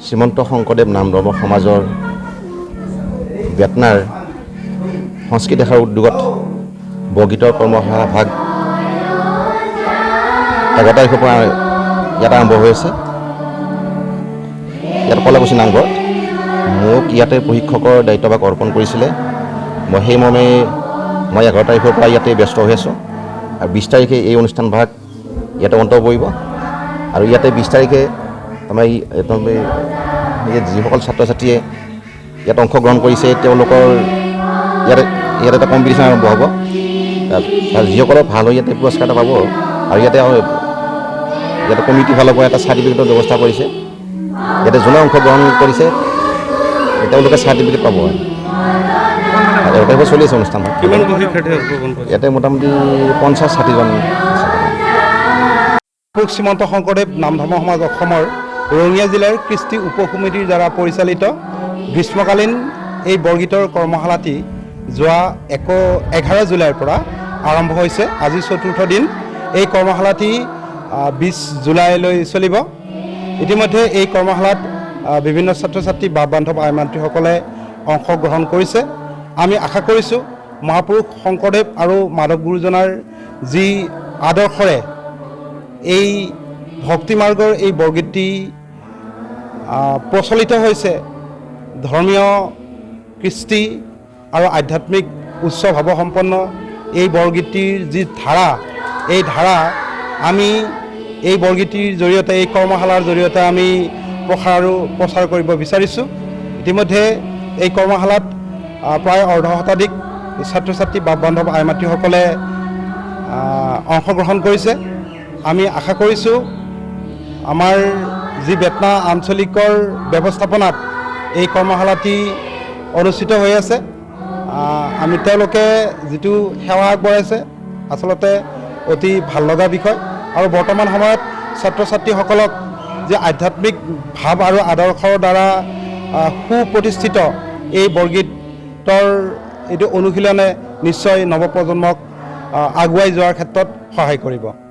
শ্ৰীমন্ত শংকৰদেৱ নাম ধৰ্ম সমাজৰ বেটনাৰ সংস্কৃতি দেখাৰ উদ্যোগত বৰগীতৰ কৰ্মশালা ভাগ 11 তাৰিখৰ পৰা ইয়াত আৰম্ভ হৈ আছে। ইয়াত কলাকুছি নামঘৰত মোক ইয়াতে প্ৰশিক্ষকৰ দায়িত্বভাগ অৰ্পণ কৰিছিলে। মই সেই মৰ্মে মই 11 তাৰিখৰ পৰা ইয়াতে ব্যস্ত হৈ আছোঁ আৰু 20 তাৰিখে এই অনুষ্ঠান ভাগ ইয়াতে অন্ত পৰিব আৰু ইয়াতে 20 তাৰিখে আমাৰ যিসকল ছাত্ৰ ছাত্ৰীয়ে ইয়াত অংশগ্ৰহণ কৰিছে তেওঁলোকৰ ইয়াত এটা কম্পিটিশ্যন আৰম্ভ হ'ব আৰু যিসকলৰ ভাল হয় ইয়াতে পুৰস্কাৰ এটা পাব আৰু ইয়াতে কমিটিৰ ফালৰ পৰা এটা চাৰ্টিফিকেটৰ ব্যৱস্থা কৰিছে। ইয়াতে যোনে অংশগ্ৰহণ কৰিছে তেওঁলোকে চাৰ্টিফিকেট পাব আৰু এটা চলি আছে অনুষ্ঠান। ইয়াতে মোটামুটি 50-60 জন। শ্ৰীমন্ত শংকৰদেৱ নাম ধৰ্ম সমাজ অসমৰ ৰঙিয়া জিলাৰ কৃষ্টি উপ সমিতিৰ দ্বাৰা পৰিচালিত গ্ৰীষ্মকালীন এই বৰগীতৰ কৰ্মশালাটি যোৱা 11 জুলাইৰ পৰা আৰম্ভ হৈছে। আজি 4ৰ্থ দিন। এই কৰ্মশালাটি 20 জুলাইলৈ চলিব। ইতিমধ্যে এই কৰ্মশালাত বিভিন্ন ছাত্ৰ ছাত্ৰী বা বান্ধৱ আই মাতৃসকলে অংশগ্ৰহণ কৰিছে। আমি আশা কৰিছোঁ মহাপুৰুষ শংকৰদেৱ আৰু মাধৱ গুৰুজনাৰ যি আদৰ্শৰে এই ভক্তি মাৰ্গৰ এই বৰগীতটি প্ৰচলিত হৈছে, ধৰ্মীয় কৃষ্টি আৰু আধ্যাত্মিক উচ্চ ভাৱসম্পন্ন এই বৰগীতটিৰ যি ধাৰা, এই ধাৰা আমি এই বৰগীতটিৰ জৰিয়তে এই কৰ্মশালাৰ জৰিয়তে আমি প্ৰচাৰ কৰিব বিচাৰিছোঁ। ইতিমধ্যে এই কৰ্মশালাত প্ৰায় অৰ্ধশতাধিক ছাত্ৰ ছাত্ৰী বা বান্ধৱ আই মাতৃসকলে অংশগ্ৰহণ কৰিছে। আমি আশা কৰিছোঁ আমাৰ যি বেটনা আঞ্চলিকৰ ব্যৱস্থাপনাত এই কৰ্মশালাটি অনুষ্ঠিত হৈ আছে। আমি তেওঁলোকে যিটো সেৱা আগবঢ়াইছে আচলতে অতি ভাল লগা বিষয় আৰু বৰ্তমান সময়ত ছাত্ৰ ছাত্ৰীসকলক যি আধ্যাত্মিক ভাৱ আৰু আদৰ্শৰ দ্বাৰা সুপ্ৰতিষ্ঠিত এই বৰগীতৰ এইটো অনুশীলনে নিশ্চয় নৱপ্ৰজন্মক আগুৱাই যোৱাৰ ক্ষেত্ৰত সহায় কৰিব।